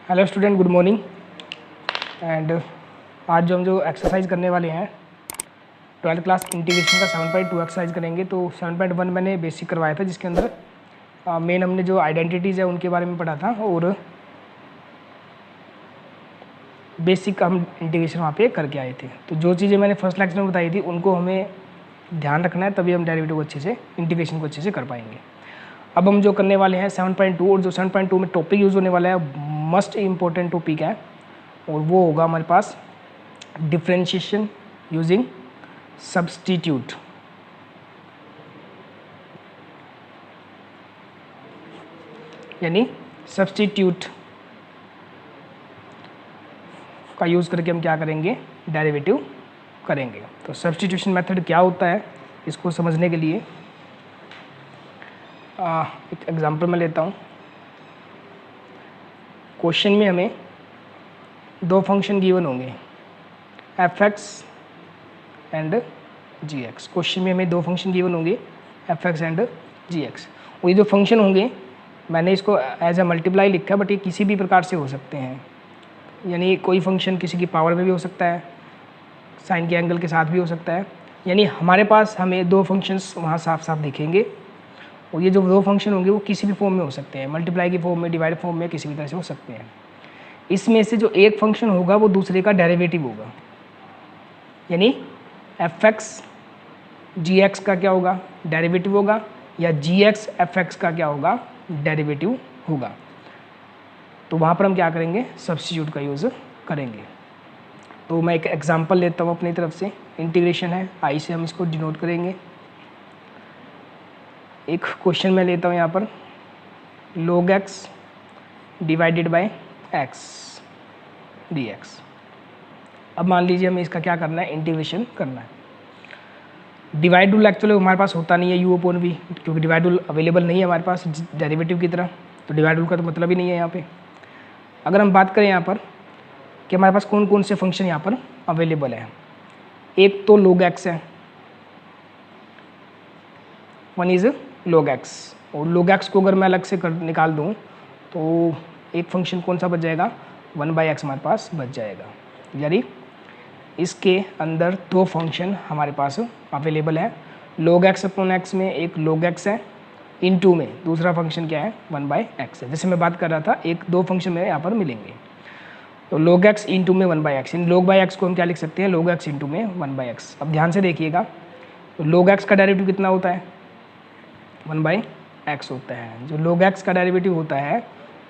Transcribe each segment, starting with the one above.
Hello student, good morning. And आज जो हम एक्सरसाइज करने वाले हैं 12th क्लास इंटीग्रेशन का 7.2 एक्सरसाइज करेंगे। तो 7.1 मैंने बेसिक करवाया था, जिसके अंदर मेन हमने जो आइडेंटिटीज़ है उनके बारे में पढ़ा था और बेसिक हम इंटीग्रेशन वहाँ पे करके आए थे। तो जो चीज़ें मैंने फर्स्ट लेक्चर में बताई थी उनको हमें ध्यान रखना है, तभी हम डेरिवेटिव को अच्छे से, इंटीग्रेशन को अच्छे से कर पाएंगे। अब हम जो करने वाले हैं 7.2, और जो 7.2 में टॉपिक यूज़ होने वाला है मस्ट इम्पोर्टेंट टॉपिक है, और वो होगा हमारे पास डिफरेंशिएशन यूजिंग सब्स्टिट्यूट। यानी सब्स्टिट्यूट का यूज़ करके हम क्या करेंगे, डेरिवेटिव करेंगे। तो सब्स्टिट्यूशन मेथड क्या होता है, इसको समझने के लिए एक एग्जांपल मैं लेता हूँ। क्वेश्चन में हमें दो फंक्शन गिवन होंगे, F X and G X. Question में हमें दो फंक्शन गिवन होंगे, F X and G X. और ये जो फंक्शन होंगे, मैंने इसको एज ए मल्टीप्लाई लिखा है, बट ये किसी भी प्रकार से हो सकते हैं। यानी कोई फंक्शन किसी की पावर में भी हो सकता है, साइन के एंगल के साथ भी हो सकता है। यानी हमारे पास हमें दो फंक्शंस वहाँ साफ साफ दिखेंगे, और ये जो दो फंक्शन होंगे वो किसी भी फॉर्म में हो सकते हैं, मल्टीप्लाई की फॉर्म में, डिवाइड फॉर्म में, किसी भी तरह से हो सकते हैं। इसमें से जो एक फंक्शन होगा वो दूसरे का डेरिवेटिव होगा। यानी एफ एक्स जी एक्स का क्या होगा, डेरिवेटिव होगा, या जी एक्स एफ एक्स का क्या होगा, डेरिवेटिव होगा। तो वहाँ पर हम क्या करेंगे, सब्स्टिट्यूट का यूज़ करेंगे। तो मैं एक एग्जांपल लेता हूँ अपनी तरफ से। इंटीग्रेशन है, आई से हम इसको डिनोट करेंगे। एक क्वेश्चन मैं लेता हूँ यहाँ पर, log x divided by x dx। अब मान लीजिए हमें इसका क्या करना है, इंटीग्रेशन करना है। डिवाइड रूल एक्चुअली हमारे पास होता नहीं है u अपॉन v, क्योंकि डिवाइड रूल अवेलेबल नहीं है हमारे पास डेरिवेटिव की तरह। तो डिवाइड रूल का तो मतलब ही नहीं है यहाँ पे। अगर हम बात करें यहाँ पर कि हमारे पास कौन कौन से फंक्शन यहाँ पर अवेलेबल है, एक तो log x है, वन इज़ log x। और log x को अगर मैं अलग से निकाल दूँ तो एक फंक्शन कौन सा बच जाएगा, 1/x हमारे पास बच जाएगा। यानी इसके अंदर दो फंक्शन हमारे पास अवेलेबल है। log x अपॉन x में एक log x है, इनटू में दूसरा फंक्शन क्या है, 1/x है। जैसे मैं बात कर रहा था, एक दो फंक्शन मेरे यहाँ पर मिलेंगे। तो log x इंटू में 1/x, in log by x को हम क्या लिख सकते हैं, log x इंटू में 1/x। अब ध्यान से देखिएगा, तो log x का डेरिवेटिव कितना होता है, 1/x होता है। जो log x का डेरिवेटिव होता है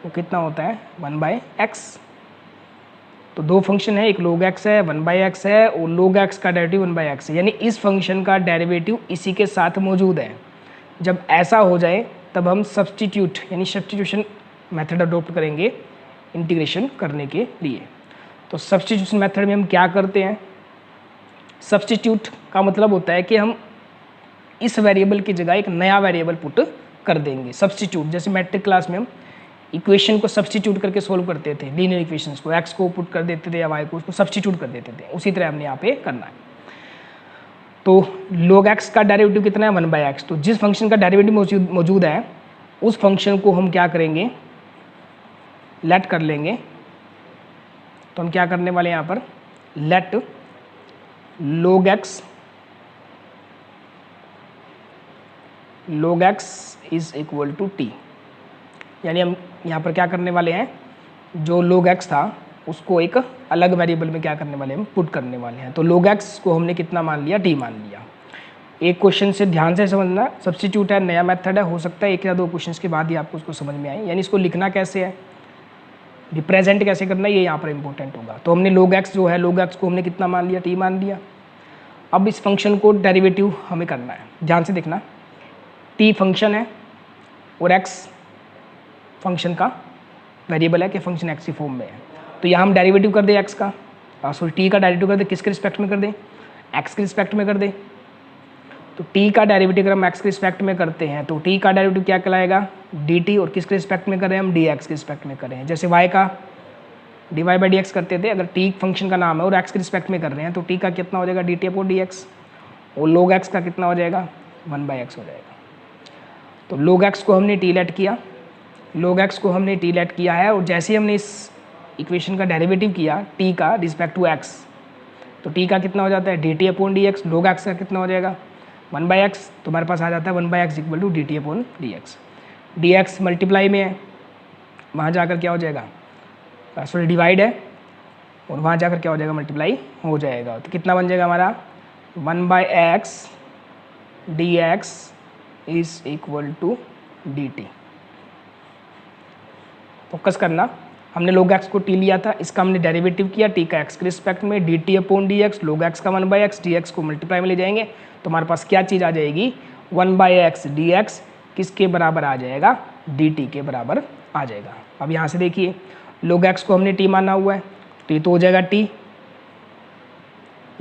वो कितना होता है, 1/x। तो दो फंक्शन है, एक log x है, 1/x है, और log x का डेरिवेटिव 1/x है। यानी इस फंक्शन का डेरिवेटिव इसी के साथ मौजूद है। जब ऐसा हो जाए तब हम सब्स्टिट्यूट यानी सब्स्टिट्यूशन मेथड अडोप्ट करेंगे इंटीग्रेशन करने के लिए। तो सब्स्टिट्यूशन मेथड में हम क्या करते हैं, सब्स्टिट्यूट का मतलब होता है कि हम इस वेरिएबल की जगह एक नया वेरिएबल पुट कर देंगे। सब्स्टिट्यूट, जैसे मैट्रिक क्लास में हम इक्वेशन को सब्स्टिट्यूट करके सोल्व करते थे, लीनियर इक्वेशंस को, x को पुट कर देते थे या y को, उसको सब्स्टिट्यूट कर देते थे, उसी तरह हमने यहाँ पे करना है। तो log x का डेरिवेटिव कितना है, 1/x। तो जिस फंक्शन का डेरिवेटिव मौजूद है उस फंक्शन को हम क्या करेंगे, लेट कर लेंगे। तो हम क्या करने वाले हैं यहाँ पर, let log x is equal to t। यानी हम यहाँ पर क्या करने वाले हैं, जो log x था उसको एक अलग वेरिएबल में क्या करने वाले हैं, हम पुट करने वाले हैं। तो log x को हमने कितना मान लिया, t मान लिया। एक क्वेश्चन से ध्यान से समझना, सब्स्टिट्यूट है, नया मेथड है, हो सकता है एक या दो क्वेश्चन के बाद ही आपको उसको समझ में आए। यानी इसको लिखना कैसे है, रिप्रेजेंट कैसे करना है, ये यहाँ पर इंपॉर्टेंट होगा। तो हमने log x जो है, log x को हमने कितना मान लिया, t मान लिया। अब इस फंक्शन को डेरिवेटिव हमें करना है, ध्यान से देखना। t फंक्शन है और x फंक्शन का वेरिएबल है कि फंक्शन x की फॉर्म में है। तो यहाँ हम डेरिवेटिव कर दें x का, सॉरी t का डेरिवेटिव कर दें, किसके रिस्पेक्ट में कर दें, x के रिस्पेक्ट में कर दें। तो t का डेरिवेटिव अगर हम x के रिस्पेक्ट में करते हैं तो t का डेरिवेटिव क्या कहलाएगा, dt, और किसके रिस्पेक्ट में करें हम, dx के रिस्पेक्ट में करें। जैसे y का dy/dx करते थे, अगर t फंक्शन का नाम है और x के रिस्पेक्ट में कर रहे हैं तो t का कितना हो जाएगा, dt अपॉन dx, और log x का कितना हो जाएगा, 1/x हो जाएगा। तो log x को हमने t लेट किया, log x को हमने t लेट किया है, और जैसे ही हमने इस इक्वेशन का डेरिवेटिव किया टी का रिस्पेक्ट टू एक्स, तो टी का कितना हो जाता है D t upon d x, log x का कितना हो जाएगा 1/x, तो हमारे पास आ जाता है 1/x equal to d t upon d x. D x multiply में है, वहाँ जाकर क्या हो जाएगा, सॉरी डिवाइड है, और वहाँ जाकर क्या हो जाएगा मल्टीप्लाई हो जाएगा। तो कितना बन जाएगा हमारा 1/x d x is equal to d t. Focus करना, हमने log x को t लिया था, इसका हमने डेरिवेटिव किया t का x के रिस्पेक्ट में, D t upon d x, log x का 1/x, dx को मल्टीप्लाई में ले जाएंगे तो हमारे पास क्या चीज़ आ जाएगी 1/x dx किसके बराबर आ जाएगा dt के बराबर आ जाएगा। अब यहाँ से देखिए log x को हमने t माना हुआ है, t तो हो जाएगा t,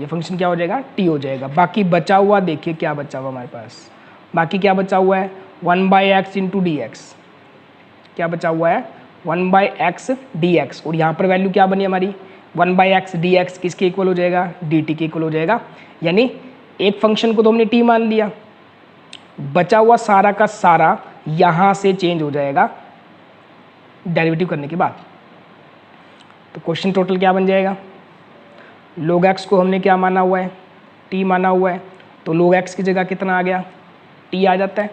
ये फंक्शन क्या हो जाएगा t हो जाएगा। बाकी बचा हुआ देखिए क्या बचा हुआ हमारे पास, बाकी क्या बचा हुआ है 1/x इंटू डी एक्स, क्या बचा हुआ है 1/x dx, और यहाँ पर वैल्यू क्या बनी हमारी 1/x dx किसके इक्वल हो जाएगा dt के इक्वल हो जाएगा। यानी एक फंक्शन को तो हमने t मान लिया, बचा हुआ सारा का सारा यहाँ से चेंज हो जाएगा डेरिवेटिव करने के बाद। तो क्वेश्चन टोटल क्या बन जाएगा, log x को हमने क्या माना हुआ है t माना हुआ है, तो log x की जगह कितना आ गया t आ जाता है,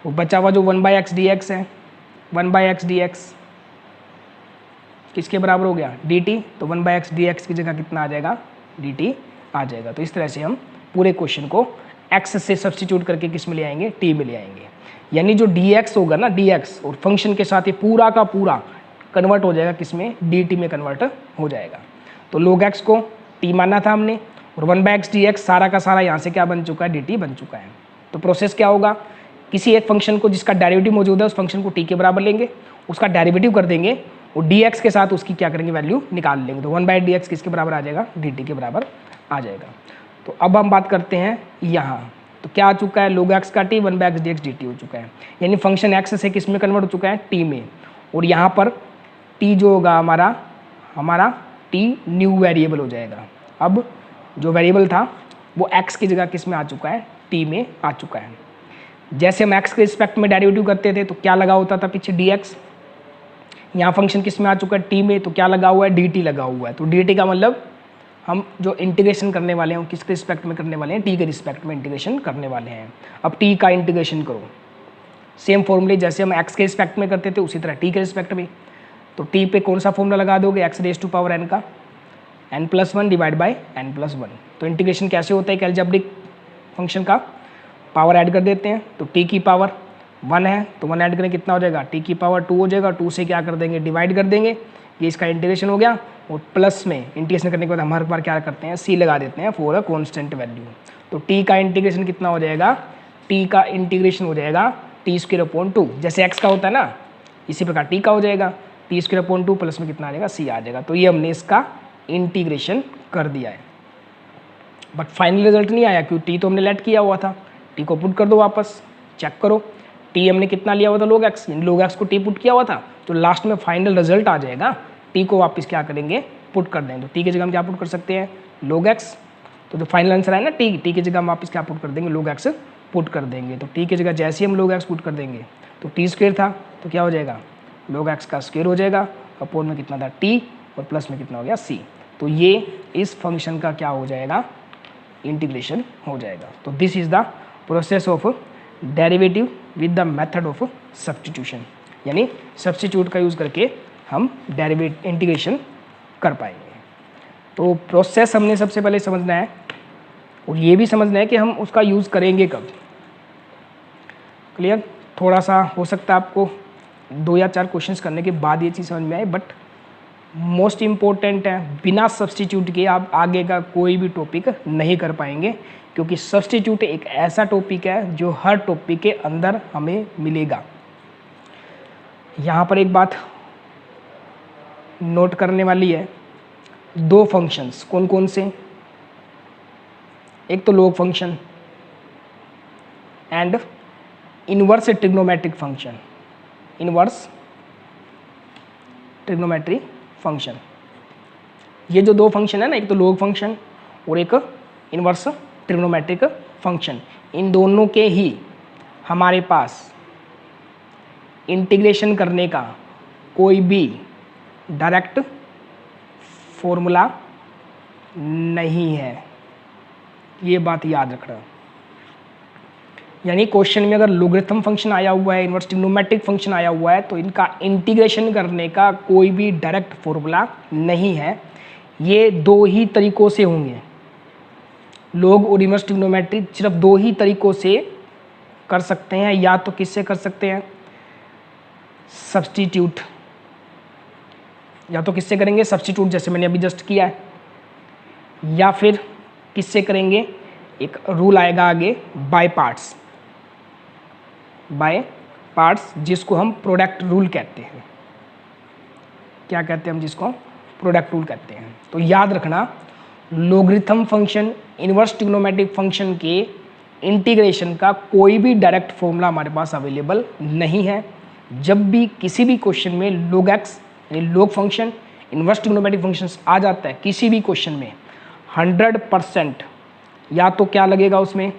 वो बचा हुआ जो 1/x dx है 1/x dx किसके बराबर हो गया dt, तो 1/x dx की जगह कितना आ जाएगा dt आ जाएगा। तो इस तरह से हम पूरे क्वेश्चन को x से सब्स्टिट्यूट करके किस में ले आएंगे t में ले आएंगे, यानी जो dx होगा ना dx और फंक्शन के साथ ये पूरा का पूरा कन्वर्ट हो जाएगा किस में dt में कन्वर्ट हो जाएगा। तो log x को t माना था हमने, और 1/x dx सारा का सारा यहाँ से क्या बन चुका है dt बन चुका है। तो प्रोसेस क्या होगा, किसी एक फंक्शन को जिसका डेरिवेटिव मौजूद है उस फंक्शन को t के बराबर लेंगे, उसका डेरिवेटिव कर देंगे और dx के साथ उसकी क्या करेंगे वैल्यू निकाल लेंगे, तो 1/dx किसके बराबर आ जाएगा dt के बराबर आ जाएगा। तो अब हम बात करते हैं यहाँ, तो क्या आ चुका है log x का t 1/x dx dt हो चुका है, यानी फंक्शन x से किस में कन्वर्ट हो चुका है t में, और यहाँ पर t जो होगा हमारा t न्यू वेरिएबल हो जाएगा। अब जो वेरिएबल था वो x की जगह किस में आ चुका है t में आ चुका है। जैसे हम x के रिस्पेक्ट में डेरिवेटिव करते थे तो क्या लगा होता था पीछे dx, यहाँ फंक्शन किस में आ चुका है t में, तो क्या लगा हुआ है dt लगा हुआ है। तो dt का मतलब हम जो इंटीग्रेशन करने वाले हैं किसके रिस्पेक्ट में करने वाले हैं t के रिस्पेक्ट में इंटीग्रेशन करने वाले हैं। अब t का इंटीग्रेशन करो, सेम फॉर्मूले जैसे हम x के रिस्पेक्ट में करते थे उसी तरह t के रिस्पेक्ट में, तो t पे कौन सा फॉर्मूला लगा दोगे x raise to power n का n+1 डिवाइड बाई n+1। तो इंटीग्रेशन कैसे होता है एक अलजेब्रिक फंक्शन का, पावर ऐड कर देते हैं, तो t की पावर 1 है तो 1 ऐड करें कितना हो जाएगा t की पावर 2 हो जाएगा, 2 से क्या कर देंगे डिवाइड कर देंगे, ये इसका इंटीग्रेशन हो गया। और प्लस में इंटीग्रेशन करने के बाद हम हर बार क्या करते हैं c लगा देते हैं फॉर अ कांस्टेंट वैल्यू। तो t का इंटीग्रेशन कितना हो जाएगा, t का इंटीग्रेशन हो जाएगा t²/2, जैसे x का होता है ना इसी प्रकार t का हो जाएगा t²/2 प्लस में कितना आ जाएगा c आ जाएगा। तो ये हमने इसका इंटीग्रेशन कर दिया है, बट फाइनल रिजल्ट नहीं आया क्योंकि t तो हमने लेट किया हुआ था, t को पुट कर दो वापस, चेक करो t हमने कितना लिया हुआ था log x को t पुट किया हुआ था, तो लास्ट में फाइनल रिजल्ट आ जाएगा, t को वापस क्या करेंगे पुट कर देंगे। तो t की जगह हम क्या पुट कर सकते हैं log x, तो जो फाइनल आंसर है ना t की जगह हम वापस क्या पुट कर देंगे log x पुट कर देंगे। तो t की जगह जैसे ही हम log x पुट कर देंगे तो t² था तो क्या हो जाएगा log x का स्क्वायर हो जाएगा, अपॉन में कितना था t और प्लस में कितना हो गया c। तो ये इस फंक्शन का क्या हो जाएगा इंटीग्रेशन हो जाएगा। तो this is the process of derivative with the method of substitution, यानी सब्स्टिट्यूट का यूज़ करके हम डेरिवेटिव इंटीग्रेशन कर पाएंगे। तो प्रोसेस हमने सबसे पहले समझना है और ये भी समझना है कि हम उसका यूज़ करेंगे कब। क्लियर, थोड़ा सा हो सकता है आपको 2 या 4 क्वेश्चंस करने के बाद ये चीज़ समझ में आए, बट मोस्ट इम्पोर्टेंट है, बिना सब्स्टिट्यूट के आप आगे का कोई भी टॉपिक नहीं कर पाएंगे, क्योंकि सब्स्टिट्यूट एक ऐसा टॉपिक है जो हर टॉपिक के अंदर हमें मिलेगा। यहाँ पर एक बात नोट करने वाली है, 2 फंक्शंस कौन कौन से, एक तो log function and inverse trigonometric function, inverse trigonometric function. ये जो 2 फंक्शन है ना, एक तो log फंक्शन और एक इनवर्स ट्रिग्नोमेट्रिक फंक्शन, इन दोनों के ही हमारे पास इंटीग्रेशन करने का कोई भी डायरेक्ट फॉर्मूला नहीं है, ये बात याद रखना। यानी क्वेश्चन में अगर लॉगरिथम फंक्शन आया हुआ है, इनवर्स ट्रिग्नोमेट्रिक फंक्शन आया हुआ है, तो इनका इंटीग्रेशन करने का कोई भी डायरेक्ट फॉर्मूला नहीं है। ये दो ही तरीकों से होंगे, लॉग और इनवर्स ट्रिग्नोमेट्रिक सिर्फ दो ही तरीकों से कर सकते हैं। या तो किससे कर सकते हैं, सब्स्टिट्यूट, या तो किससे करेंगे, सब्स्टिट्यूट जैसे मैंने अभी जस्ट किया है, या फिर किससे करेंगे, एक रूल आएगा आगे बाय पार्ट्स, बाय पार्ट्स जिसको हम प्रोडक्ट रूल कहते हैं। क्या कहते हैं हम जिसको, प्रोडक्ट रूल कहते हैं। तो याद रखना, logarithm function, inverse trigonometric function के इंटीग्रेशन का कोई भी डायरेक्ट फॉर्मूला हमारे पास अवेलेबल नहीं है। जब भी किसी भी क्वेश्चन में log x यानी log function, inverse trigonometric function आ जाता है किसी भी क्वेश्चन में, 100% या तो क्या लगेगा उसमें,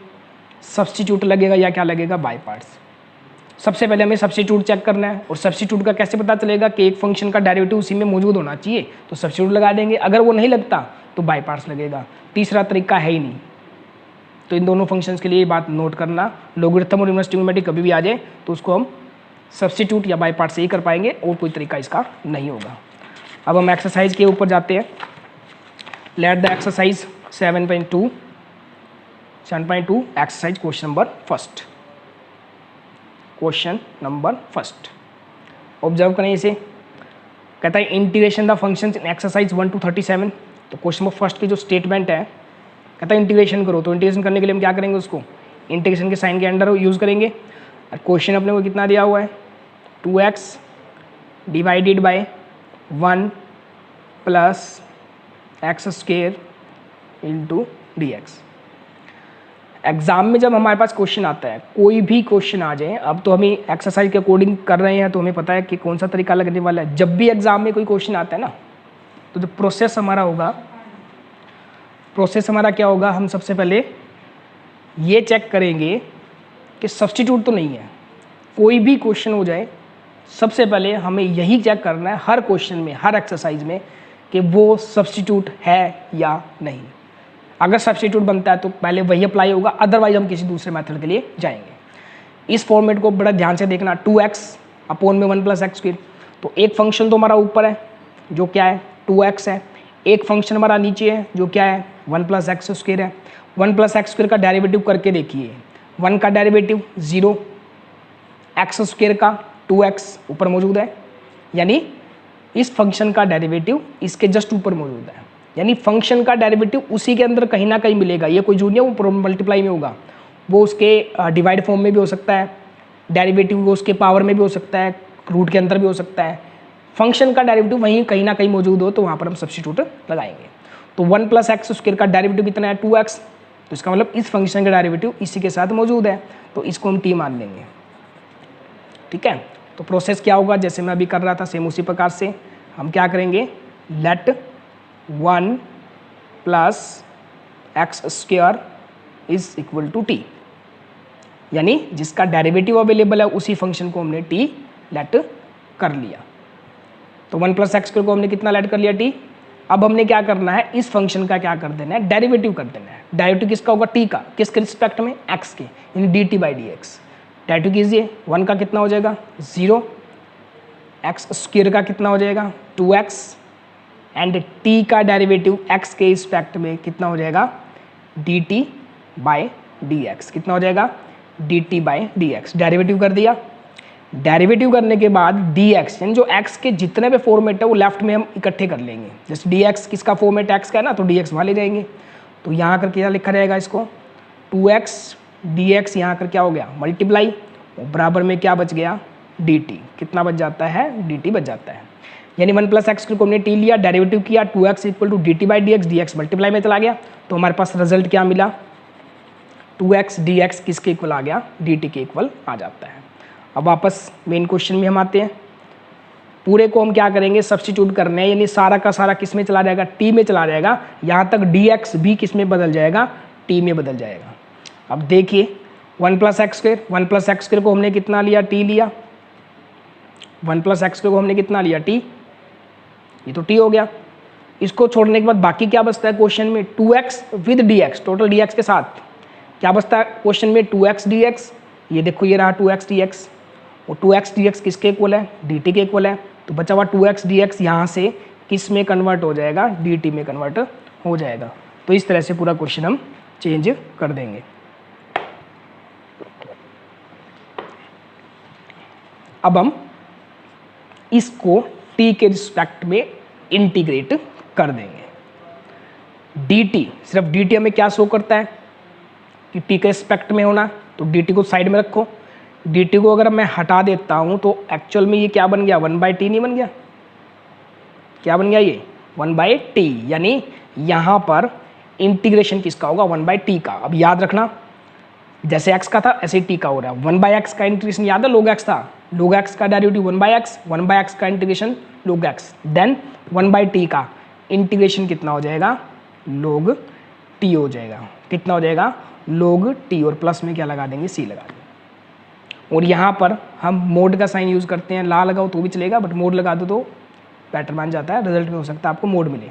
सब्स्टिट्यूट लगेगा, या क्या लगेगा, बाय पार्ट्स। सबसे पहले हमें सब्स्टिट्यूट चेक करना है, और सब्स्टिट्यूट का कैसे पता चलेगा कि एक फंक्शन का डेरिवेटिव उसी में मौजूद होना चाहिए, तो सब्स्टिट्यूट लगा देंगे। अगर वो नहीं लगता तो बाय पार्ट्स लगेगा, तीसरा तरीका है ही नहीं। तो इन दोनों फंक्शंस के लिए ये बात नोट करना, लॉगरिथम और इनवर्स ट्रिग्नोमेट्रिक कभी भी आ जाए तो उसको हम सब्स्टिट्यूट या बाय पार्ट से ही कर पाएंगे, और कोई तरीका इसका नहीं होगा। अब हम एक्सरसाइज के ऊपर जाते हैं। Let the exercise 7.2 exercise question number first. Question number first observe करें इसे, कहता है integration the functions in exercise 1 to 37। तो क्वेश्चन नंबर फर्स्ट की जो स्टेटमेंट है, कहता है इंटीग्रेशन करो। तो इंटीग्रेशन करने के लिए हम क्या करेंगे, उसको इंटीग्रेशन के साइन के अंडर यूज़ करेंगे। और क्वेश्चन अपने को कितना दिया हुआ है, 2x divided by 1 plus x square into dx। Exam में जब हमारे पास क्वेश्चन आता है, कोई भी क्वेश्चन आ जाए, अब तो हमें एक्सरसाइज के अकॉर्डिंग कर रहे हैं तो हमें पता है कि कौन सा तरीका लगने वाला है। जब भी एग्जाम में कोई क्वेश्चन आता है ना, तो जो प्रोसेस हमारा होगा, प्रोसेस हमारा क्या होगा, हम सबसे पहले ये चेक करेंगे कि सब्स्टिट्यूट तो नहीं है। कोई भी क्वेश्चन हो जाए, सबसे पहले हमें यही चेक करना है हर क्वेश्चन में, हर एक्सरसाइज में, कि वो सब्स्टिट्यूट है या नहीं। अगर सब्स्टिट्यूट बनता है तो पहले वही अप्लाई होगा, अदरवाइज हम किसी दूसरे मेथड के लिए जाएंगे। इस फॉर्मेट को बड़ा ध्यान से देखना, 2x अपॉन में 1 प्लस एक्स स्क्वायर। तो एक फंक्शन तो हमारा ऊपर है जो क्या है 2x है, एक फंक्शन हमारा नीचे है जो क्या है 1 प्लस एक्स स्क्वायर है। 1 प्लस एक्स स्क्वायर का डेरिवेटिव करके देखिए, 1 का डेरिवेटिव 0, एक्स स्क्वायर का 2x ऊपर मौजूद है, यानी इस फंक्शन का डेरिवेटिव इसके जस्ट ऊपर मौजूद है। यानी फंक्शन का डेरिवेटिव उसी के अंदर कहीं ना कहीं मिलेगा। ये कोई जूनियर वो मल्टीप्लाई में होगा, वो उसके डिवाइड फॉर्म में भी हो सकता है, डेरिवेटिव वो उसके पावर में भी हो सकता है, रूट के अंदर भी हो सकता है। फंक्शन का डेरिवेटिव वहीं कहीं ना कहीं मौजूद हो तो वहाँ पर हम सब्स्टिट्यूट लगाएंगे। तो 1 प्लस एक्स स्क्वायर का डेरिवेटिव कितना है 2x, तो इसका मतलब इस फंक्शन का डेरिवेटिव इसी के साथ मौजूद है, तो इसको हम t मान लेंगे। ठीक है, तो प्रोसेस क्या होगा, जैसे मैं अभी कर रहा था सेम उसी प्रकार से हम क्या करेंगे, let 1 plus x square is equal to t, यानी जिसका डेरिवेटिव अवेलेबल है उसी फंक्शन को हमने t लेट कर लिया। तो 1 प्लस एक्स स्क्वायर को हमने कितना लेट कर लिया t। अब हमने क्या करना है, इस फंक्शन का क्या कर देना है, डेरिवेटिव कर देना है। डेरिवेटिव किसका होगा, t का, किसके रिस्पेक्ट में, x के, यानी dt बाई dx। डेरिवेटिव कीजिए, 1 का कितना हो जाएगा 0, एक्स स्क्वायर का कितना हो जाएगा 2x, एंड t का डेरिवेटिव x के रिस्पेक्ट में कितना हो जाएगा dt बाई dx। कितना हो जाएगा dt बाई dx। डेरिवेटिव कर दिया, डेरिवेटिव करने के बाद dx, यानी जो x के जितने भी फॉर्मेट है वो लेफ्ट में हम इकट्ठे कर लेंगे। जैसे dx किसका फॉर्मेट x का है ना, तो dx वहाँ ले जाएंगे। तो यहाँ कर क्या लिखा रहेगा इसको, 2x dx, यहाँ कर क्या हो गया मल्टीप्लाई, और बराबर में क्या बच गया dt। कितना बच जाता है, dt बच जाता है। यानी 1 प्लस एक्स को हमने t लिया, डेरिवेटिव किया, 2x equal to dt by dx, dx multiply में चला गया, तो हमारे पास रिजल्ट क्या मिला, 2x dx किसके इक्वल आ गया, dt के इक्वल आ जाता है। अब वापस मेन क्वेश्चन में हम आते हैं। पूरे को हम क्या करेंगे, सब्स्टिट्यूट करने हैं, यानी सारा का सारा किस में चला जाएगा, t में चला जाएगा। यहाँ तक dx भी किस में बदल जाएगा, t में बदल जाएगा। अब देखिए 1 plus x square, 1 plus x square को हमने कितना लिया, t लिया, 1 प्लस एक्स स्क्वायर को हमने कितना लिया t, ये तो टी हो गया। इसको छोड़ने के बाद बाकी क्या बचता है क्वेश्चन में, 2x with dx, total dx के साथ क्या बचता है क्वेश्चन में, 2x dx। ये देखो ये रहा 2x dx, और 2x dx किसके इक्वल है, dt के इक्वल है। तो बचा हुआ 2x dx यहाँ से किस में कन्वर्ट हो जाएगा, dt में कन्वर्ट हो जाएगा। तो इस तरह से पूरा क्वेश्चन हम चेंज कर देंगे। अब हम इसको t के रिस्पेक्ट में इंटीग्रेट कर देंगे। dt, सिर्फ dt हमें क्या शो करता है कि t के रिस्पेक्ट में होना, तो dt को साइड में रखो। dt को अगर मैं हटा देता हूं तो एक्चुअल में ये क्या बन गया, 1/t नहीं बन गया, क्या बन गया ये 1/t, यानी यहां पर इंटीग्रेशन किसका होगा, 1/t का। अब याद रखना जैसे x का था ऐसे ही t का हो रहा है। 1/x का इंटीग्रेशन याद है, log x था, log x का डेरिवेटिव 1/x, 1/x का integration log x, then 1/t का इंटीग्रेशन कितना हो जाएगा, log t हो जाएगा। कितना हो जाएगा, log t, और प्लस में क्या लगा देंगे, c लगा देंगे। और यहाँ पर हम मोड का साइन यूज़ करते हैं, ला लगाओ तो भी चलेगा, बट मोड लगा दो तो पैटर्न मान जाता है, रिजल्ट में हो सकता है आपको मोड मिले।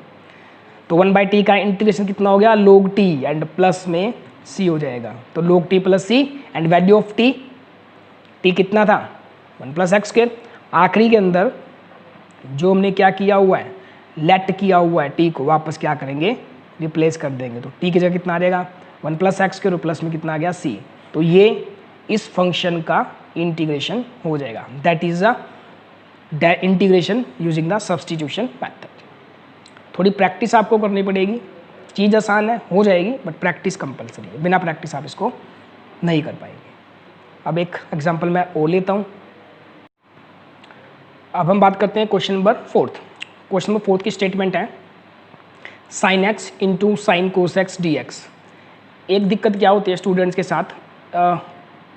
तो 1/t का इंटीग्रेशन कितना हो गया, log t, एंड प्लस में c हो जाएगा। तो log t plus c, and value of t, t कितना था 1 + x²। आखिरी के अंदर जो हमने क्या किया हुआ है, लेट किया हुआ है t को, वापस क्या करेंगे, रिप्लेस कर देंगे। तो t की जगह कितना आ जाएगा 1 + x², और प्लस में कितना आ गया c। तो ये इस फंक्शन का इंटीग्रेशन हो जाएगा, that is the integration using the substitution method. थोड़ी प्रैक्टिस आपको करनी पड़ेगी, चीज़ आसान है, हो जाएगी, बट प्रैक्टिस कंपलसरी है, बिना प्रैक्टिस आप इसको नहीं कर पाएंगे। अब एक एग्जांपल मैं और लेता हूँ। अब हम बात करते हैं क्वेश्चन नंबर 4। क्वेश्चन नंबर 4 की स्टेटमेंट है sin x into sine cos x d x. एक दिक्कत क्या होती है स्टूडेंट्स के साथ,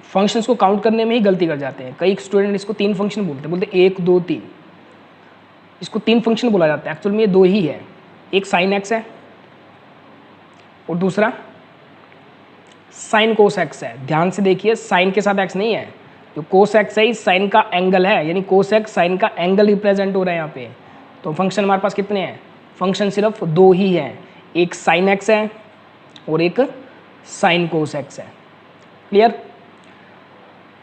फंक्शंस को काउंट करने में ही गलती कर जाते हैं। कई स्टूडेंट इसको 3 फंक्शन बोलते 1 2 3, इसको 3 फंक्शन बोला जाता है, एक्चुअल में ये 2 ही है। एक साइन एक्स है और दूसरा साइन कोस एक्स है। ध्यान से देखिए, साइन के साथ एक्स नहीं है, जो कोस एक्स है इस साइन का एंगल है, यानी कोस एक्स साइन का एंगल रिप्रेजेंट हो रहा है यहाँ पे। तो फंक्शन हमारे पास कितने हैं, फंक्शन सिर्फ 2 ही हैं, एक साइन एक्स है और एक साइन कोस एक्स है। क्लियर।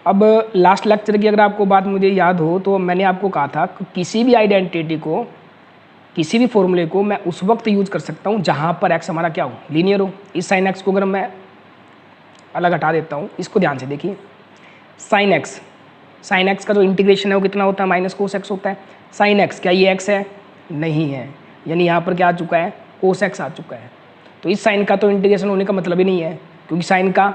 अब लास्ट लेक्चर की अगर आपको बात मुझे याद हो तो मैंने आपको कहा था कि किसी भी आइडेंटिटी को, किसी भी फॉर्मूले को मैं उस वक्त यूज कर सकता हूँ जहाँ पर एक्स हमारा क्या हो, लीनियर हो। इस साइन एक्स को अगर मैं अलग हटा देता हूँ, इसको ध्यान से देखिए, साइन एक्स का जो इंटीग्रेशन है वो कितना होता है, माइनस कोस एक्स होता है। साइन एक्स, क्या ये एक्स है, नहीं है, यानी यहाँ पर क्या आ चुका है, कोस एक्स आ चुका है। तो इस साइन का तो इंटीग्रेशन होने का मतलब ही नहीं है, क्योंकि साइन का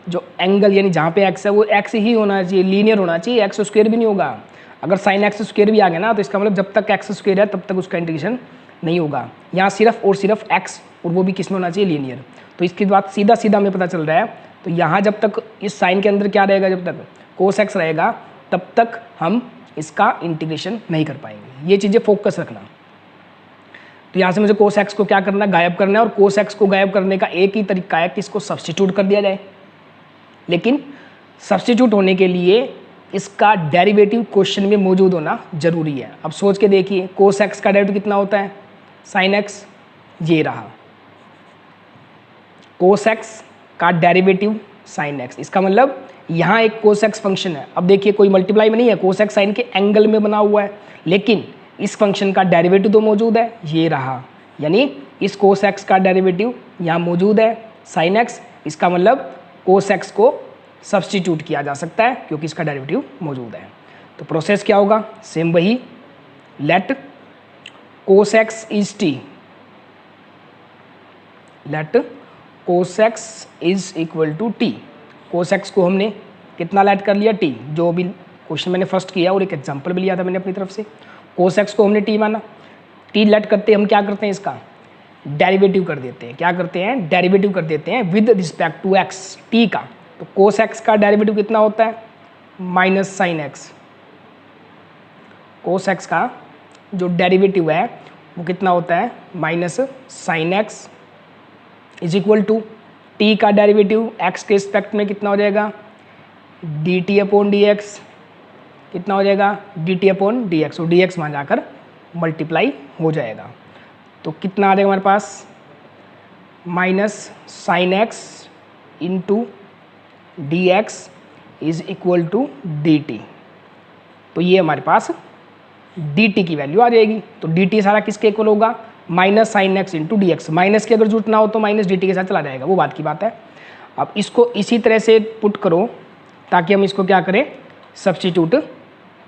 जो एंगल यानी जहाँ पे एक्स है वो एक्स ही होना चाहिए, लीनियर होना चाहिए, एक्स स्क्वायर भी नहीं होगा। अगर साइन एक्स स्क्वायर भी आ गया ना तो इसका मतलब जब तक एक्स स्क्वायर है तब तक उसका इंटीग्रेशन नहीं होगा। यहाँ सिर्फ और सिर्फ एक्स, और वो भी किस में होना चाहिए, लीनियर। तो इसकी बात सीधा सीधा हमें पता चल रहा है। तो यहाँ जब तक इस साइन के अंदर क्या रहेगा, जब तक कोस एक्स रहेगा तब तक हम इसका इंटीग्रेशन नहीं कर पाएंगे। ये चीज़ें फोकस रखना। तो यहाँ से मुझे कोस एक्स को क्या करना है, गायब करना है, और कोस एक्स को गायब करने का एक ही तरीका है कि इसको सब्स्टिट्यूट कर दिया जाए। लेकिन सब्स्टिट्यूट होने के लिए इसका डेरिवेटिव क्वेश्चन में मौजूद होना जरूरी है। अब सोच के देखिए, कोस एक्स का डेरिवेटिव कितना होता है, साइन एक्स, ये रहा कोस एक्स का डेरिवेटिव साइन एक्स। इसका मतलब यहाँ एक कोस एक्स फंक्शन है। अब देखिए कोई मल्टीप्लाई में नहीं है, कोस एक्स साइन के एंगल में बना हुआ है, लेकिन इस फंक्शन का डेरिवेटिव तो मौजूद है, ये रहा, यानी इस कोस एक्स का डेरिवेटिव यहाँ मौजूद है साइन एक्स। इसका मतलब कोस एक्स को सब्स्टिट्यूट किया जा सकता है क्योंकि इसका डेरिवेटिव मौजूद है। तो प्रोसेस क्या होगा, सेम वही, let cos x is t, let cos x is equal to t. Cos x को हमने कितना लेट कर लिया, टी, जो भी क्वेश्चन मैंने फर्स्ट किया और एक एग्जांपल भी लिया था मैंने अपनी तरफ से। कोस एक्स को हमने टी माना, टी लेट करते हम क्या करते हैं, इसका डेरिवेटिव कर देते हैं। क्या करते हैं, डेरिवेटिव कर देते हैं with respect to x, t का। तो कोस एक्स का डेरिवेटिव कितना होता है, minus sine x. Cos x का जो डेरिवेटिव है वो कितना होता है, minus sine x is equal to t का डेरिवेटिव एक्स के रिस्पेक्ट में कितना हो जाएगा, d t upon d x. कितना हो जाएगा, d t upon d x, और डी एक्स वहाँ जाकर मल्टीप्लाई हो जाएगा। तो कितना आ जाएगा हमारे पास, minus sine x into d x is equal to d t. तो ये हमारे पास डी टी की वैल्यू आ जाएगी। तो डी टी सारा किसके इक्वल होगा, minus sine x into d x. Minus की अगर जरूरत ना हो तो माइनस डी टी के साथ चला जाएगा, वो बात की बात है। अब इसको इसी तरह से पुट करो ताकि हम इसको क्या करें, सब्स्टिट्यूट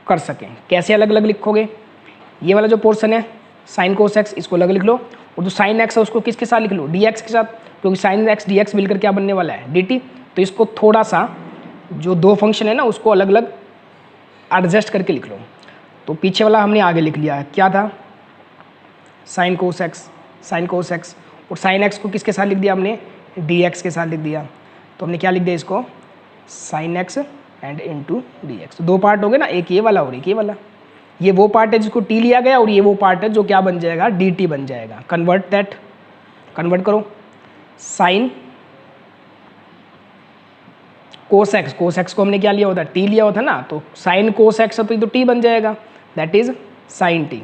कर सकें। कैसे अलग अलग लिखोगे, ये वाला जो पोर्शन है साइन कोस एक्स इसको अलग लिख लो, और जो साइन एक्स है उसको किसके साथ लिख लो, डी एक्स के साथ, क्योंकि साइन एक्स डी एक्स मिलकर क्या बनने वाला है, डी टी। तो इसको थोड़ा सा जो दो फंक्शन है ना उसको अलग अलग एडजस्ट करके लिख लो। तो पीछे वाला हमने आगे लिख लिया है, क्या था, sine cos x, sine cos x, और साइन एक्स को किसके साथ लिख दिया हमने, डी एक्स के साथ लिख दिया। तो हमने क्या लिख दिया इसको, sine x and into D x. दो पार्ट हो गए ना, एक ये वाला और एक ये वाला। ये वो पार्ट है जिसको टी लिया गया और ये वो पार्ट है जो क्या बन जाएगा, डी टी बन जाएगा। कन्वर्ट दैट, कन्वर्ट करो, sine cos x, cos x को हमने क्या लिया होता, टी लिया होता ना, तो साइन कोस एक्स तो टी बन जाएगा, दैट इज साइन टी।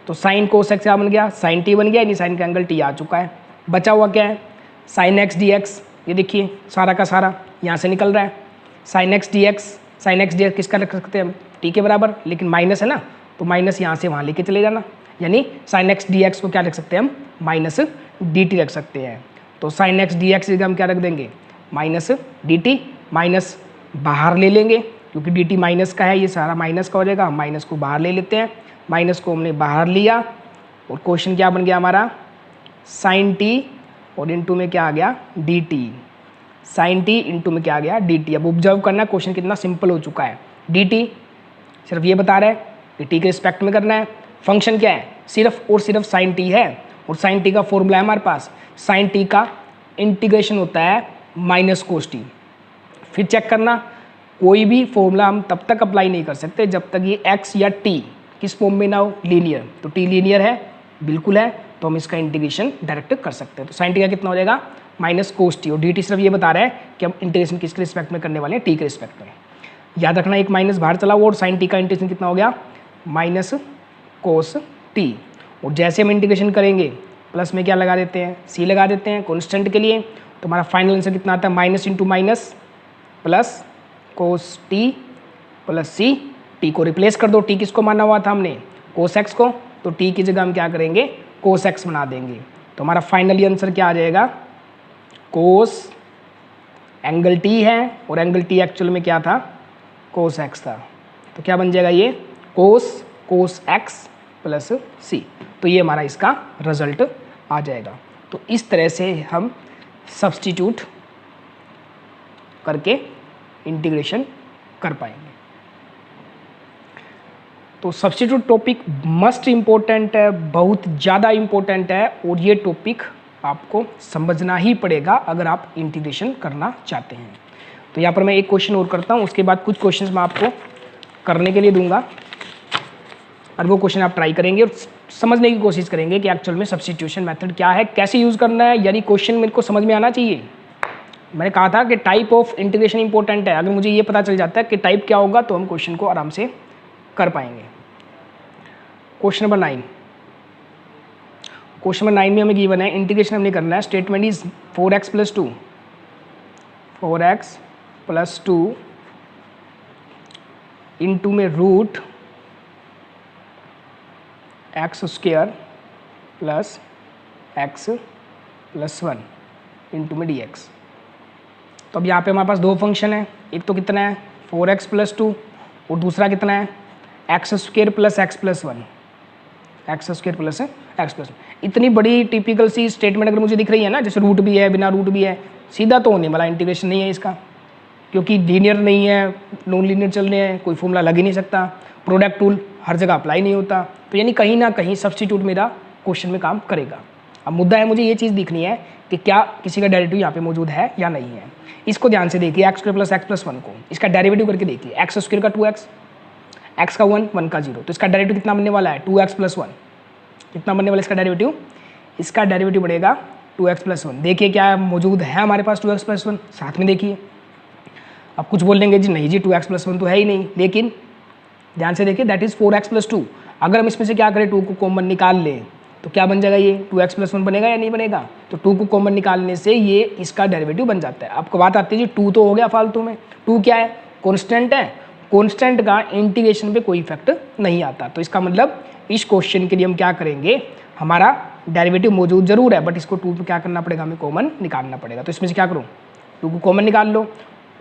तो साइन कोस एक्स क्या बन गया, साइन टी बन गया, यानी साइन का एंगल टी आ चुका है। बचा हुआ क्या है, साइन एक्स डी एक्स। ये देखिए सारा का सारा यहाँ से निकल रहा है, sine x d x. Sine x d x किसका रख सकते हैं हम, टी के बराबर, लेकिन माइनस है ना, तो माइनस यहाँ से वहाँ लेके चले जाना, यानी साइन एक्स डी एक्स को क्या रख सकते हैं हम, माइनस डी टी रख सकते हैं। तो साइन एक्स डी एक्स हम क्या रख देंगे, माइनस डी टी, माइनस बाहर ले लेंगे क्योंकि डी टी माइनस का है, ये सारा माइनस का हो जाएगा, माइनस को बाहर ले लेते हैं, माइनस को हमने बाहर लिया और क्वेश्चन क्या बन गया हमारा, साइन टी और इनटू में क्या आ गया, d t. Sine t into में क्या आ गया, डी टी। अब ऑब्जर्व करना क्वेश्चन कितना सिंपल हो चुका है। डी टी सिर्फ ये बता रहा है कि टी के रिस्पेक्ट में करना है। फंक्शन क्या है, सिर्फ और सिर्फ साइन टी है, और साइन टी का फॉर्मूला है हमारे पास, साइन टी का इंटीग्रेशन होता है माइनस कोस टी। फिर चेक करना, कोई भी फॉर्मूला हम तब तक अप्लाई नहीं कर सकते जब तक ये एक्स या टी किस फॉर्म में ना हो, लीनियर। तो टी लीनियर है, बिल्कुल है, तो हम इसका इंटीग्रेशन डायरेक्ट कर सकते हैं। तो साइन टी का कितना हो जाएगा, माइनस कोस टी, और डी टी सिर्फ ये बता रहा है कि हम इंटीग्रेशन किसके रिस्पेक्ट में करने वाले हैं, टी के रिस्पेक्ट में। याद रखना एक माइनस बाहर चला हुआ, और साइन टी का इंटीग्रेशन कितना हो गया, माइनस कोस टी। और जैसे हम इंटीग्रेशन करेंगे प्लस में क्या लगा देते हैं, सी लगा देते हैं कॉन्स्टेंट के लिए। तो हमारा फाइनल आंसर कितना आता है, minus into minus plus cos t plus c. T को रिप्लेस कर दो, टी किसको माना हुआ था हमने, कोस एक्स को, तो टी की जगह हम क्या करेंगे, कोस एक्स बना देंगे। तो हमारा फाइनली आंसर क्या आ जाएगा, कोस एंगल टी है, और एंगल टी एक्चुअल में क्या था, कोस एक्स था। तो क्या बन जाएगा ये, कोस एक्स प्लस सी। तो ये हमारा इसका रिजल्ट आ जाएगा। तो इस तरह से हम सब्स्टिट्यूट करके इंटीग्रेशन कर पाएंगे। तो सब्स्टिट्यूट टॉपिक मस्ट इम्पोर्टेंट है, बहुत ज़्यादा इम्पोर्टेंट है, और ये टॉपिक आपको समझना ही पड़ेगा अगर आप इंटीग्रेशन करना चाहते हैं। तो यहाँ पर मैं एक क्वेश्चन और करता हूँ, उसके बाद कुछ क्वेश्चंस मैं आपको करने के लिए दूंगा, और वो क्वेश्चन आप ट्राई करेंगे और समझने की कोशिश करेंगे कि एक्चुअल में सब्स्टिट्यूशन मेथड क्या है, कैसे यूज़ करना है, यानी क्वेश्चन मेरे को समझ में आना चाहिए। मैंने कहा था कि टाइप ऑफ इंटीग्रेशन इंपॉर्टेंट है, अगर मुझे ये पता चल जाता है कि टाइप क्या होगा तो हम क्वेश्चन को आराम से कर पाएंगे। क्वेश्चन नंबर 9, क्वेश्चन नंबर 9 में हमें गिवन है, इंटीग्रेशन हमने करना है, statement is 4x plus 2, 4x plus 2 into में root x square plus x plus 1 into में डी एक्स। तो अब यहाँ पे हमारे पास दो फंक्शन है, एक तो कितना है 4x प्लस 2 और दूसरा कितना है x square plus x plus 1, x square plus x plus 1। इतनी बड़ी टिपिकल सी स्टेटमेंट अगर मुझे दिख रही है ना, जैसे रूट भी है, बिना रूट भी है, सीधा तो होने वाला इंटीग्रेशन नहीं है इसका, क्योंकि लीनियर नहीं है, नॉन लीनियर चल रहे हैं, कोई फॉर्मूला लग ही नहीं सकता, प्रोडक्ट रूल हर जगह अप्लाई नहीं होता, तो यानी कहीं ना कहीं सब्स्टिट्यूट मेरा क्वेश्चन में काम करेगा। अब मुद्दा है मुझे ये चीज़ दिखनी है कि क्या किसी का डेरिवेटिव यहाँ पे मौजूद है या नहीं है। इसको ध्यान से देखिए, x square plus x plus 1 को, इसका डेरिवेटिव करके देखिए, एक्स स्क्वायर का 2x, एक्स का 1, 1 का 0, तो इसका डेरिवेटिव कितना बनने वाला है 2x प्लस 1। कितना बनने वाला इसका डेरिवेटिव, इसका डेरिवेटिव बढ़ेगा 2x प्लस 1। देखिए क्या मौजूद है हमारे पास 2x प्लस 1, साथ में देखिए। अब कुछ बोल देंगे जी नहीं जी 2x प्लस 1 तो है ही नहीं, लेकिन ध्यान से देखिए दैट इज़ 4x प्लस 2। अगर हम इसमें से क्या करें 2 को कॉमन निकाल लें तो क्या बन जाएगा, ये 2x+1 बनेगा या नहीं बनेगा। तो 2 को कॉमन निकालने से ये इसका डेरिवेटिव बन जाता है। आपको बात आती है जी 2 तो हो गया फालतू में, 2 क्या है, कॉन्स्टेंट है, कॉन्स्टेंट का इंटीग्रेशन पे कोई इफेक्ट नहीं आता। तो इसका मतलब इस क्वेश्चन के लिए हम क्या करेंगे, हमारा डेरिवेटिव मौजूद जरूर है बट इसको 2 पे क्या करना पड़ेगा, हमें कॉमन निकालना पड़ेगा। तो इसमें से क्या करूँ, 2 को कॉमन निकाल लो,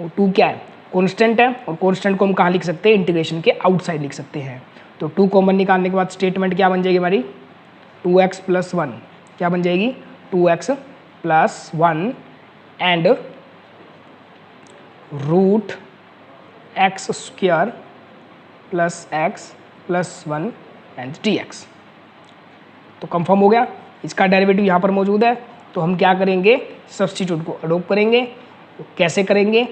और 2 क्या है, कॉन्स्टेंट है, और कॉन्स्टेंट को हम कहाँ लिख सकते हैं, इंटीग्रेशन के आउटसाइड लिख सकते हैं। तो 2 कॉमन निकालने के बाद स्टेटमेंट क्या बन जाएगी हमारी, 2x+1 क्या बन जाएगी, 2x+1 and root x² plus x+1 and dx। तो कंफर्म हो गया, इसका डेरिवेटिव यहाँ पर मौजूद है। तो हम क्या करेंगे, सब्स्टिट्यूट को अडोप्ट करेंगे। तो कैसे करेंगे,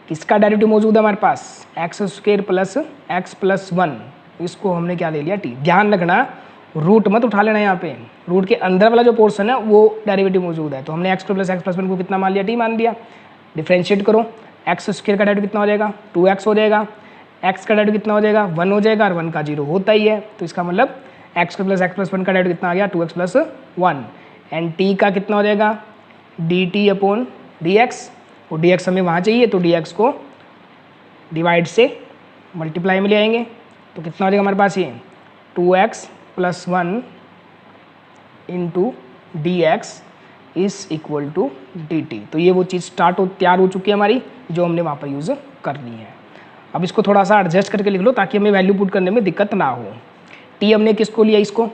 किसका डेरिवेटिव मौजूद है हमारे पास, x² प्लस x+1, इसको हमने क्या ले लिया, t। ध्यान रखना रूट मत उठा लेना, यहाँ पे रूट के अंदर वाला जो पोर्शन है वो डेरिवेटिव मौजूद है। तो हमने x² प्लस x+1 को कितना मान लिया, t मान लिया। डिफ्रेंशिएट करो, x² का डेरिवेटिव कितना हो जाएगा, 2x हो जाएगा, x का डेरिवेटिव कितना हो जाएगा, 1 हो जाएगा, और 1 का 0 होता ही है। तो इसका मतलब x² प्लस x+1 का डेरिवेटिव कितना आ गया, 2x+1, एंड t का कितना हो जाएगा, dt/dx, और dx हमें वहाँ चाहिए तो dx को डिवाइड से मल्टीप्लाई में ले आएंगे। तो कितना हो जाएगा हमारे पास, ये 2x+1 into dx is equal to dt। तो ये वो चीज़ तैयार हो चुकी है हमारी, जो हमने वहाँ पर यूज़ करनी है। अब इसको थोड़ा सा एडजस्ट करके लिख लो ताकि हमें वैल्यू पुट करने में दिक्कत ना हो। t हमने किसको लिया, इसको,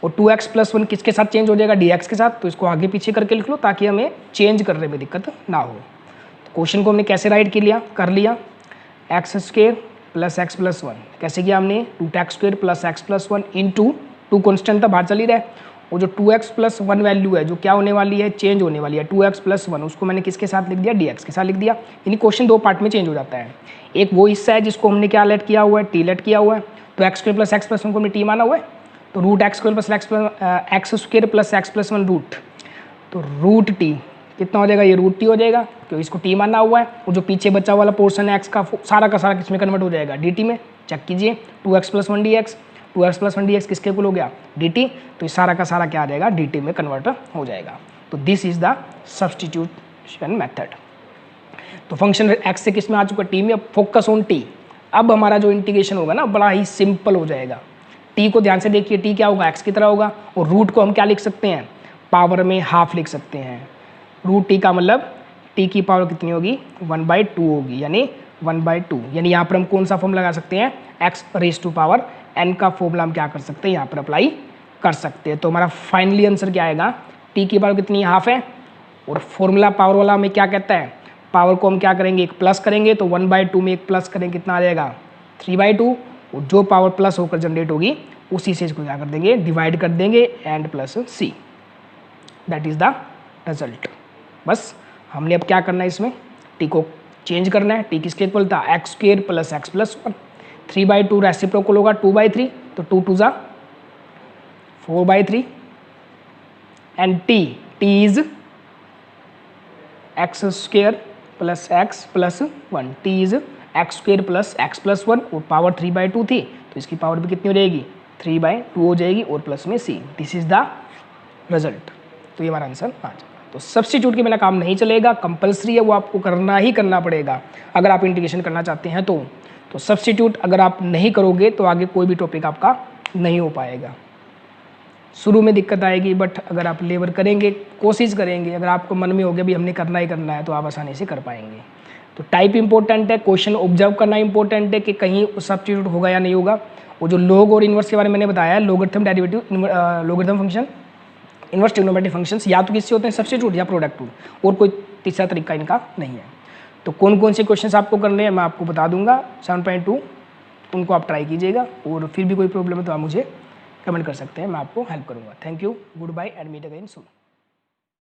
और 2x+1 किसके साथ चेंज हो जाएगा, dx के साथ। तो इसको आगे पीछे करके लिख लो ताकि हमें चेंज करने में दिक्कत ना हो। तो क्वेश्चन को हमने कैसे राइट कर लिया, x² प्लस x+1 कैसे किया हमने, 2x² plus x+1 into 2 constant था, बाहर चली रहा है, वो जो 2x+1 वैल्यू है जो क्या होने वाली है, चेंज होने वाली है, 2x+1, उसको मैंने किसके साथ लिख दिया, dx के साथ लिख दिया। यानी क्वेश्चन 2 पार्ट में चेंज हो जाता है। एक वो हिस्सा है जिसको हमने क्या लेट किया हुआ है, t लेट किया हुआ है। तो x² प्लस x+1 को हमने t माना हुआ है, तो root x² plus x+1 root, तो रूट t कितना हो जाएगा, ये रूट t हो जाएगा क्योंकि इसको t माना हुआ है। और जो पीछे बचा वाला पोर्शन है x का सारा किसमें कन्वर्ट हो जाएगा, dt में। चेक कीजिए, 2x+1 dx, 2x+1 dx किसके इक्वल हो गया, dt। तो ये सारा का सारा क्या आ जाएगा, dt में कन्वर्ट हो जाएगा। तो this is the substitution method. तो फंक्शन x से किस में आ चुका, t में। अब फोकस ऑन t। अब हमारा जो इंटीग्रेशन होगा ना बड़ा ही सिंपल हो जाएगा। t को ध्यान से देखिए, t क्या होगा, x की तरह होगा, और रूट को हम क्या लिख सकते हैं, पावर में हाफ लिख सकते हैं। रूट t का मतलब t की पावर कितनी होगी, 1/2 होगी, यानी 1/2। यानी यहाँ पर हम कौन सा फॉर्म लगा सकते हैं, x⁻n का फॉर्मूला हम क्या कर सकते हैं, यहाँ पर अप्लाई कर सकते हैं। तो हमारा फाइनली आंसर क्या आएगा, t की पावर कितनी, हाफ है, और फॉर्मूला पावर वाला हमें क्या कहता है, पावर को हम क्या करेंगे, एक प्लस करेंगे, तो 1/2 में एक प्लस करेंगे, कितना आ जाएगा, 3/2, और जो पावर प्लस होकर जनरेट होगी उसी से इसको क्या कर देंगे, डिवाइड कर देंगे, and plus c। That is the result. बस हमने अब क्या करना है, इसमें t को चेंज करना है। t किसके इक्वल था, x² प्लस x+1, 3/2 रेसिप्रोकल होगा 2/3, तो 2 2 जा 4/3, and t is x² plus x+1, t is x² plus x+1, और पावर 3/2 थी तो इसकी पावर भी कितनी हो जाएगी, 3/2 हो जाएगी, और प्लस में c। This is the result. तो ये हमारा आंसर आ जाएगा। तो सब्स्टिट्यूट के बिना काम नहीं चलेगा, कंपलसरी है, वो आपको करना ही करना पड़ेगा अगर आप इंटीग्रेशन करना चाहते हैं। तो सब्स्टिट्यूट अगर आप नहीं करोगे तो आगे कोई भी टॉपिक आपका नहीं हो पाएगा। शुरू में दिक्कत आएगी, बट अगर आप लेबर करेंगे, कोशिश करेंगे, अगर आपको मन में हो गया भी हमने करना ही करना है, तो आप आसानी से कर पाएंगे। तो टाइप इंपॉर्टेंट है, क्वेश्चन ऑब्जर्व करना इंपॉर्टेंट है कि कहीं सब्स्टिट्यूट होगा या नहीं होगा। वो जो लॉग और इन्वर्स के बारे में मैंने बताया, logarithm derivative, logarithm function, inverse trigonometric functions, या तो किससे होते हैं, सब्स्टिट्यूट या प्रोडक्ट टूल, और कोई तीसरा तरीका इनका नहीं है। तो कौन कौन से क्वेश्चंस आपको करने हैं मैं आपको बता दूंगा 7.2, उनको आप ट्राई कीजिएगा, और फिर भी कोई प्रॉब्लम है तो आप मुझे कमेंट कर सकते हैं, मैं आपको हेल्प करूंगा। Thank you, goodbye, and meet again soon.